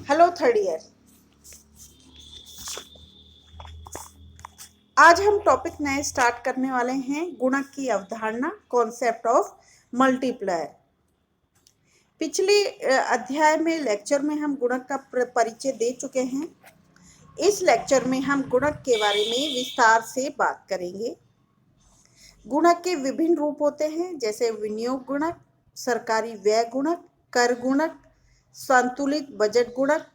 Hello third year. आज हम topic नए स्टार्ट करने वाले हैं, गुणक की अवधारणा, कॉन्सेप्ट ऑफ मल्टीप्लायर। पिछले अध्याय में लेक्चर में हम गुणक का परिचय दे चुके हैं। इस लेक्चर में हम गुणक के बारे में विस्तार से बात करेंगे। गुणक के विभिन्न रूप होते हैं, जैसे विनियोग गुणक, सरकारी व्यय गुणक, कर गुणक, संतुलित बजट गुणक।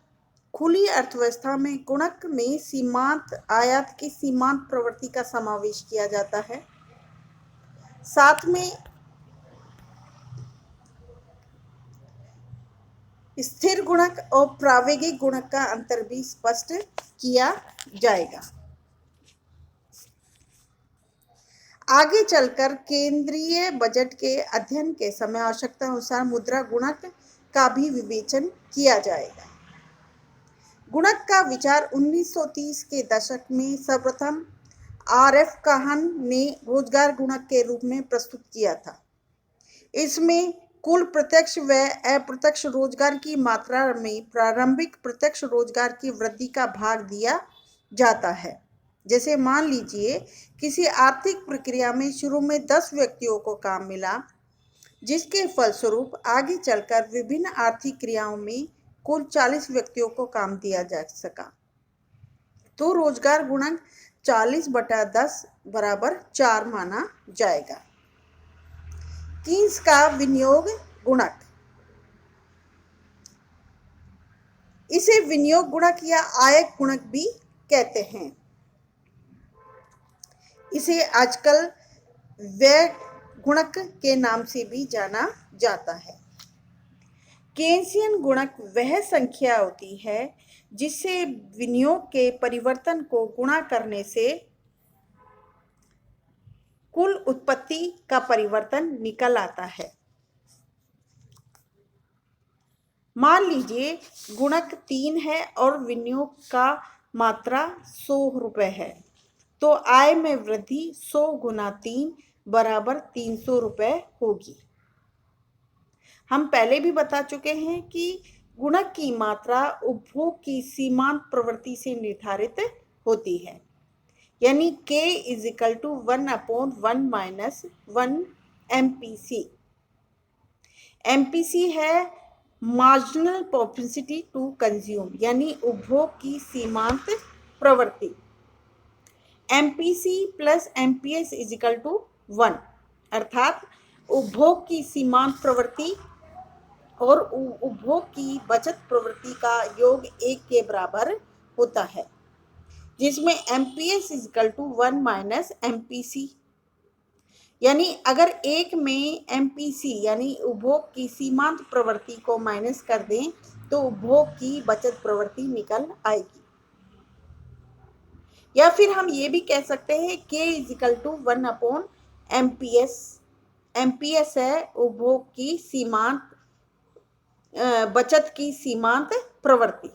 खुली अर्थव्यवस्था में गुणक में सीमांत आयात की सीमांत प्रवृत्ति का समावेश किया जाता है। साथ में स्थिर गुणक और प्रावेगिक गुणक का अंतर भी स्पष्ट किया जाएगा। आगे चलकर केंद्रीय बजट के अध्ययन के समय आवश्यकता अनुसार मुद्रा गुणक का भी विवेचन किया जाएगा। गुणक का विचार 1930 के दशक में सर्वप्रथम आर.एफ. काहन ने रोजगार गुणक के रूप में प्रस्तुत किया था। इसमें कुल प्रत्यक्ष व अप्रत्यक्ष रोजगार की मात्रा में प्रारंभिक प्रत्यक्ष रोजगार की वृद्धि का भाग दिया जाता है। जैसे मान लीजिए किसी आर्थिक प्रक्रिया में शुरू में 10 व्यक्तियों को काम मिला, जिसके फलस्वरूप आगे चलकर विभिन्न आर्थिक क्रियाओं में कुल 40 व्यक्तियों को काम दिया जा सका, तो रोजगार गुणक 40/10 बराबर 4 माना जाएगा। कीन्स का विनियोग गुणक, इसे विनियोग गुणक या आय गुणक भी कहते हैं। इसे आजकल व्यय गुणक के नाम से भी जाना जाता है। केन्सियन गुणक वह संख्या होती है जिससे विनियोग के परिवर्तन को गुणा करने से कुल उत्पत्ति का परिवर्तन निकल आता है। मान लीजिए गुणक 3 है और विनियोग का मात्रा 100 रुपये है, तो आय में वृद्धि 100 गुना 3 बराबर 300 रुपये होगी। हम पहले भी बता चुके हैं कि गुणक की मात्रा उपभोग की सीमांत प्रवृत्ति से निर्धारित होती है, यानी K = 1/1 - 1 MPC। MPC है मार्जिनल प्रोपेंसिटी टू कंज्यूम, यानी उपभोग की सीमांत प्रवृत्ति। MPC + MPS = 1, अर्थात उपभोग की सीमांत प्रवृत्ति और उपभोग की बचत प्रवृत्ति का योग 1 के बराबर होता है, जिसमें MPS = 1 - MPC, यानी अगर एक में MPC यानी उपभोग की सीमांत प्रवृत्ति को माइनस कर दें तो उपभोग की बचत प्रवृत्ति निकल आएगी। या फिर हम ये भी कह सकते हैं K = 1/MPS। MPS है उपभोग की सीमांत बचत की सीमांत प्रवृत्ति,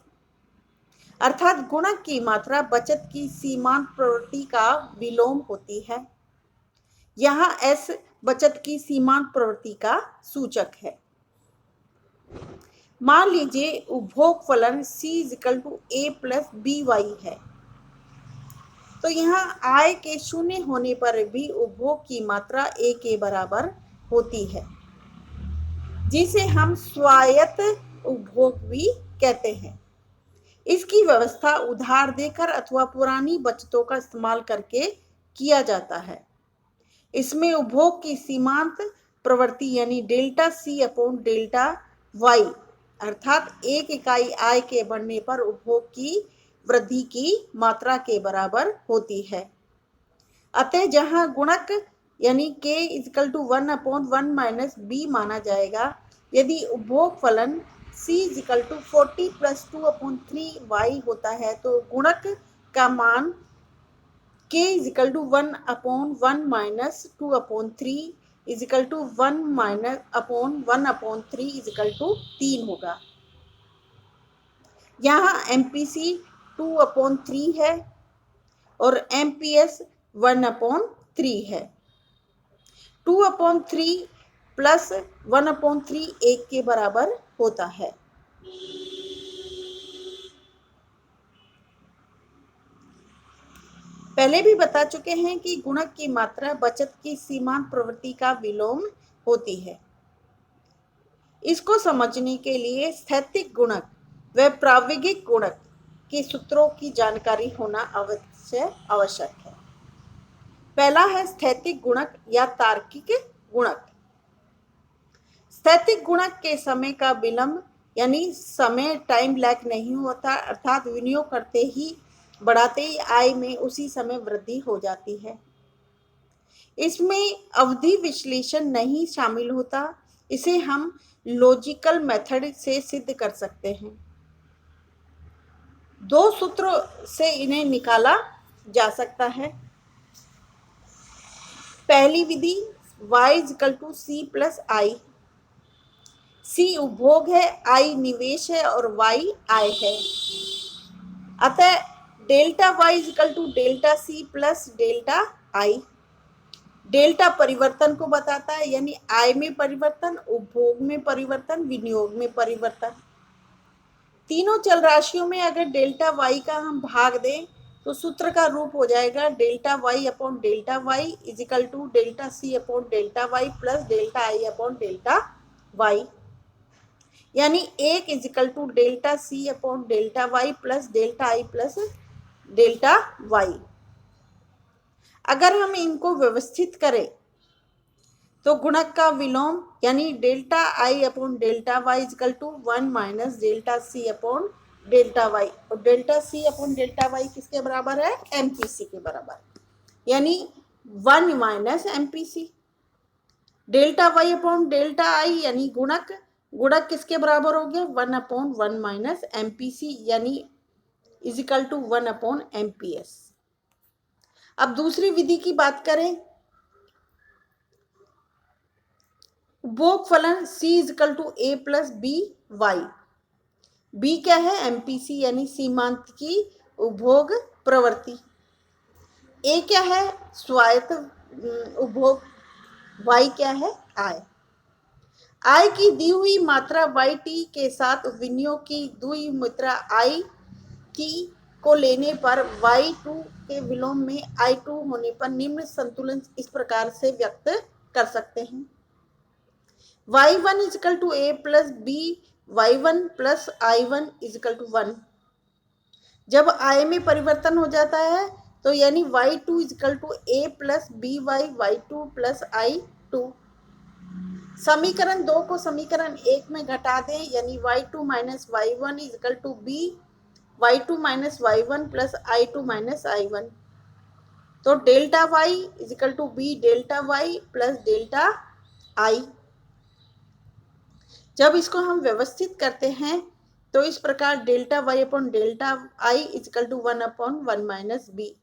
अर्थात गुणक की मात्रा बचत की सीमांत प्रवृत्ति का विलोम होती है। यहाँ S बचत की सीमांत प्रवृत्ति का सूचक है। मान लीजिए उपभोग फलन C = A + BY है, तो यहाँ आय के शून्य होने पर भी उपभोग की मात्रा A के बराबर होती है, जिसे हम स्वायत्त उपभोग भी कहते हैं। इसकी व्यवस्था उधार देकर अथवा पुरानी बचतों का इस्तेमाल करके किया जाता है। इसमें उपभोग की सीमांत प्रवृत्ति यानी ΔC/ΔY, अर्थात एक इकाई आय के बढ़ने पर उपभोग की वृद्धि की मात्रा के बराबर होती है। अतः जहां गुणक यानी K = 1/1 - B माना जाएगा, यदि उपभोग फलन C = 40 + 2/3Y होता है, तो गुणक का मान K = 1/1 - 2/3 = 1/1/3 = 3 होगा। यहाँ MPC 2/3 है और MPS 1/3 है। 2/3 + 1/3 1 के बराबर होता है। पहले भी बता चुके हैं कि गुणक की मात्रा बचत की सीमांत प्रवृत्ति का विलोम होती है। इसको समझने के लिए स्थैतिक गुणक व प्रायोगिक गुणक के सूत्रों की जानकारी होना आवश्यक है। पहला है स्थैतिक गुणक या तार्किक गुणक। स्थैतिक गुणक के समय का विलंब यानी समय टाइम लैग नहीं होता, अर्थात विनियोग करते ही बढ़ाते ही आय में उसी समय वृद्धि हो जाती है। इसमें अवधि विश्लेषण नहीं शामिल होता। इसे हम लॉजिकल मेथड से सिद्ध कर सकते हैं। दो सूत्रों से इन्हें निकाला जा सकता है। पहली विधि y = c + i। c उपभोग है, i निवेश है और y आय है। अतः delta y = delta c + delta i। Delta परिवर्तन को बताता है, यानी आय में परिवर्तन, उपभोग में परिवर्तन, विनियोग में परिवर्तन। तीनों चल राशियों में अगर डेल्टा y का हम भाग दें तो सूत्र का रूप हो जाएगा delta y upon delta y is equal to delta c upon delta y plus delta i upon delta y, यानी 1 is equal to delta c upon delta y plus delta i plus delta y। अगर हम इनको व्यवस्थित करें तो गुणक का विलोम यानी delta i upon delta y is equal to 1 minus delta c upon delta y, और delta c upon delta y किसके बराबर है? MPC के बराबर, यानी 1 minus MPC। Delta y upon delta i यानी गुणक किसके बराबर हो गया? 1 अपॉन 1 माइनस MPC, यानी इजिकल टू 1 अपॉन MPS। अब दूसरी विधि की बात करें, उपभोग फलन C is equal to A plus B Y। B क्या है? MPC यानी सीमांत की उपभोग प्रवृत्ति। A क्या है? स्वायत्त उपभोग। Y क्या है? आय। आय की दी हुई मात्रा YT के साथ विनियोग की दी मात्रा I की को लेने पर Y2 के विलोम में I2 होने पर निम्न संतुलन इस प्रकार से व्यक्त कर सकते हैं। y1 is equal to a plus b y1 plus i1 is equal to 1। जब आय में परिवर्तन हो जाता है तो यानी y2 is equal to a plus B Y y2 plus i2। समीकरण 2 को समीकरण 1 में घटा दें, यानी y2 minus y1 is equal to b y2 minus y1 plus i2 minus i1। तो delta y is equal to b delta y plus delta i। जब इसको हम व्यवस्थित करते हैं तो इस प्रकार delta y upon delta i is equal to 1 upon 1 minus B,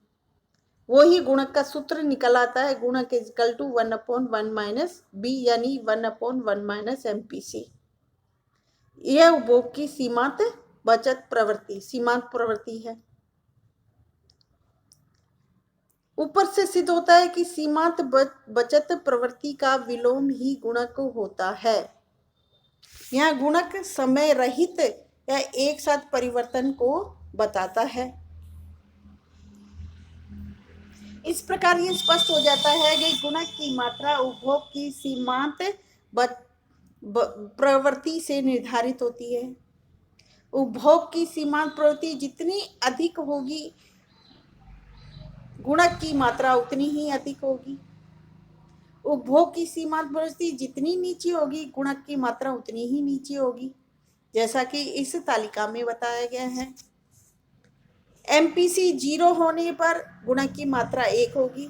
वो ही गुणक का सूत्र निकल आता है। गुणक is equal to 1 upon 1 minus B, यानी 1 अपॉन 1 माइनस MPC। यह उपभोग की सीमांत बचत प्रवृत्ति सीमांत प्रवृत्ति है। ऊपर से सिद्ध होता है कि सीमांत बचत प्रवृत्ति का विलोम ही गुणक होता है। यह गुणक समय रहित या एक साथ परिवर्तन को बताता है। इस प्रकार ये स्पष्ट हो जाता है कि गुणक की मात्रा उपभोग की सीमांत प्रवृत्ति से निर्धारित होती है। उपभोग की सीमांत प्रवृत्ति जितनी अधिक होगी गुणक की मात्रा उतनी ही अधिक होगी। उपभोग की सीमांत प्रवृत्ति जितनी नीचे होगी गुणक की मात्रा उतनी ही नीचे होगी, जैसा कि इस तालिका में बताया गया है। MPC 0 होने पर गुणक की मात्रा 1 होगी।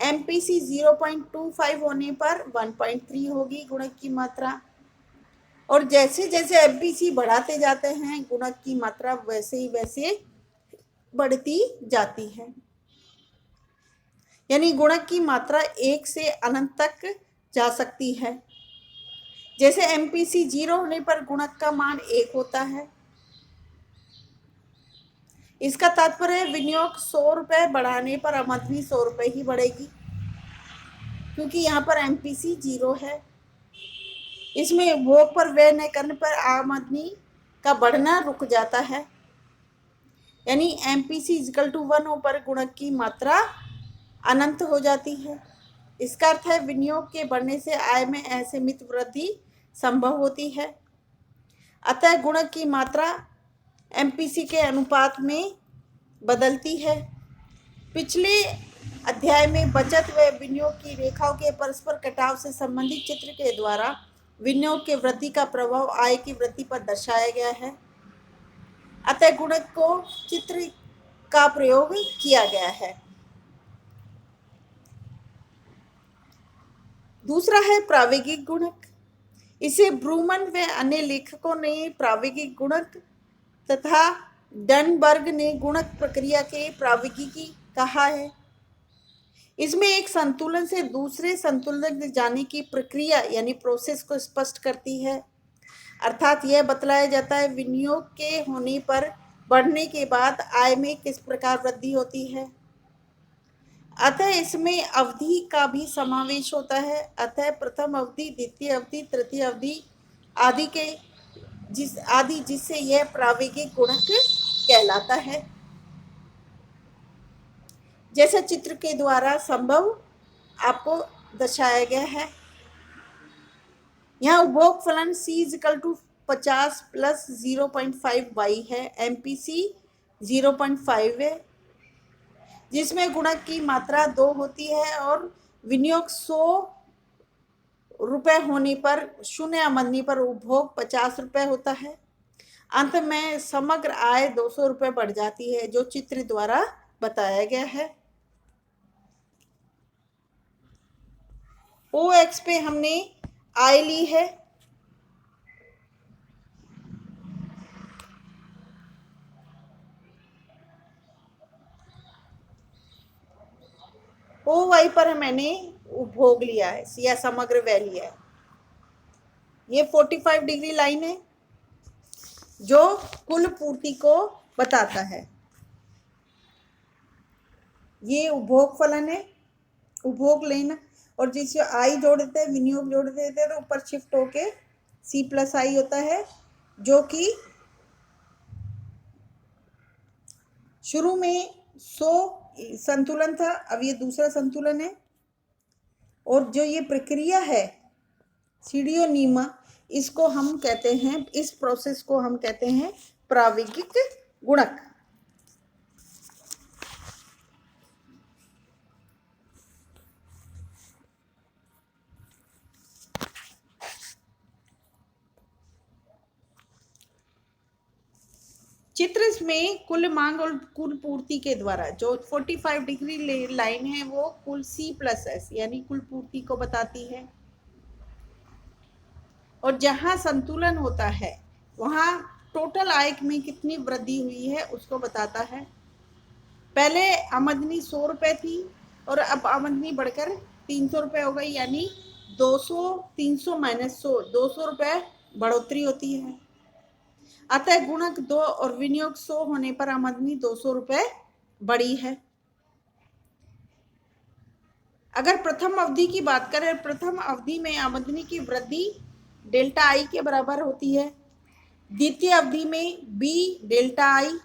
MPC 0.25 होने पर 1.3 होगी गुणक की मात्रा, और जैसे जैसे MPC बढ़ाते जाते हैं गुणक की मात्रा वैसे ही वैसे बढ़ती जाती है, यानी गुणक की मात्रा 1 से अनंत तक जा सकती है। जैसे MPC 0 होने पर गुणक का मान 1 होता है। इसका तात्पर्य विनियोग 100 रुपए बढ़ाने पर आमदनी 100 रुपए ही बढ़ेगी, क्योंकि यहाँ पर MPC 0 है। इसमें उपभोग पर व्यय न करने पर आमदनी का बढ़ना रुक जाता है। यानी एमपीसी इजिकल टू 1 हो पर गुणक की मात्रा अनंत हो जाती है। इसका अर्थ है विनियोग के बढ़ने से आय में असीमित वृद्धि संभव होती है। अतः गुणक की मात्रा एमपीसी के अनुपात में बदलती है। पिछले अध्याय में बचत व विनियोग की रेखाओं के परस्पर कटाव से संबंधित चित्र के द्वारा विनियोग के वृद्धि का प्रभाव आय की वृद्धि पर दर्शाया गया है। अतः गुणक को चित्र का प्रयोग किया गया है। दूसरा है प्रावेगिक गुणक। इसे ब्रूमन व अन्य लेखकों ने प्रावेगिक गुणक तथा डनबर्ग ने गुणक प्रक्रिया के प्रावेगिकी कहा है। इसमें एक संतुलन से दूसरे संतुलन तक जाने की प्रक्रिया यानी प्रोसेस को स्पष्ट करती है। अर्थात यह बतलाया जाता है विनियोग के होने पर बढ़ने के बाद आय में किस प्रकार वृद्धि होती है। अतः इसमें अवधि का भी समावेश होता है। अतः प्रथम अवधि, द्वितीय अवधि, तृतीय अवधि आदि जिससे यह प्रावेगिक गुणक कहलाता है। जैसा चित्र के द्वारा संभव आपको दर्शाया गया है। यहाँ उपभोग फलन C is equal to 50 plus 0.5y है, एमपीसी 0.5 है, जिसमें गुणक की मात्रा 2 होती है और विनियोग 100 रुपये होने पर, शून्य आमदनी पर उपभोग 50 रुपये होता है। अंत में समग्र आय 200 रुपये बढ़ जाती है, जो चित्र द्वारा बताया गया है। OX पे हमने आय ली है। OY पर मैंने उपभोग लिया है या समग्र व्यय लिया है। ये 45 डिग्री लाइन है जो कुल पूर्ति को बताता है। ये उपभोग फलन है, उपभोग लेना, और जिसे आई जोड़ देते हैं, विनियोग जोड़ देते हैं, तो ऊपर शिफ्ट होके C प्लस आई होता है, जो कि शुरू में 100 संतुलन था, अब ये दूसरा संतुलन है। और जो ये प्रक्रिया है सीडियोनीमा, इसको हम कहते हैं, इस प्रोसेस को हम कहते हैं प्रावेगिक गुणक। चित्र में कुल मांग और कुल पूर्ति के द्वारा जो 45 डिग्री लाइन है वो कुल C प्लस S यानी कुल पूर्ति को बताती है। और जहां संतुलन होता है वहां टोटल आय में कितनी वृद्धि हुई है उसको बताता है। पहले आमदनी 100 रुपये थी और अब आमदनी बढ़कर 300 रुपये हो गई, यानी 300 माइनस 100, 200 रुपये बढ़ोतरी होती है। अतः गुणक 2 और विनियोग 100 होने पर आमदनी 200 रुपये बढ़ी है। अगर प्रथम अवधि की बात करें, प्रथम अवधि में आमदनी की वृद्धि डेल्टा आई के बराबर होती है। द्वितीय अवधि में B डेल्टा आई,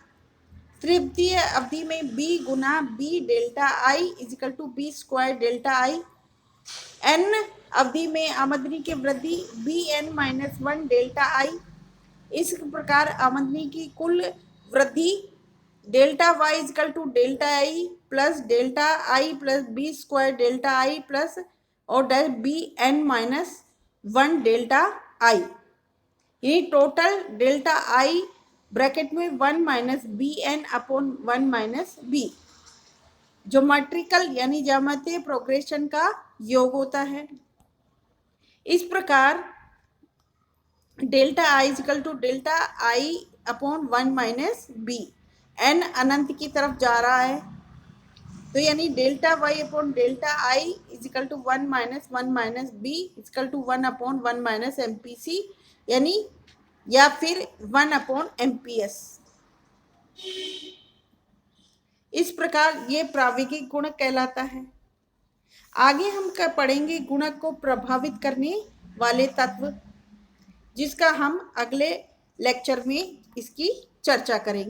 तृतीय अवधि में B गुना B delta I is equal to B square delta I. N अवधि में आमदनी की वृद्धि BN माइनस 1 डेल्टा आई। इस प्रकार आमदनी की कुल वृद्धि delta y is equal to delta I plus delta I plus B square delta I plus और BN माइनस 1 डेल्टा आई, ये टोटल डेल्टा आई ब्रैकेट में 1 minus BN upon 1 minus B, geometrical यानी ज्यामितीय प्रोग्रेशन का योग होता है। इस प्रकार delta I is equal to delta I upon 1 minus B, n अनंत की तरफ जा रहा है, तो यानी delta Y upon delta I is equal to 1 minus B is equal to 1 upon 1 minus MPC, यानी या फिर 1 अपॉन MPS। इस प्रकार ये प्रावेगिक गुणक कहलाता है। आगे हम पढ़ेंगे गुणक को प्रभावित करने वाले तत्व, जिसका हम अगले लेक्चर में इसकी चर्चा करेंगे।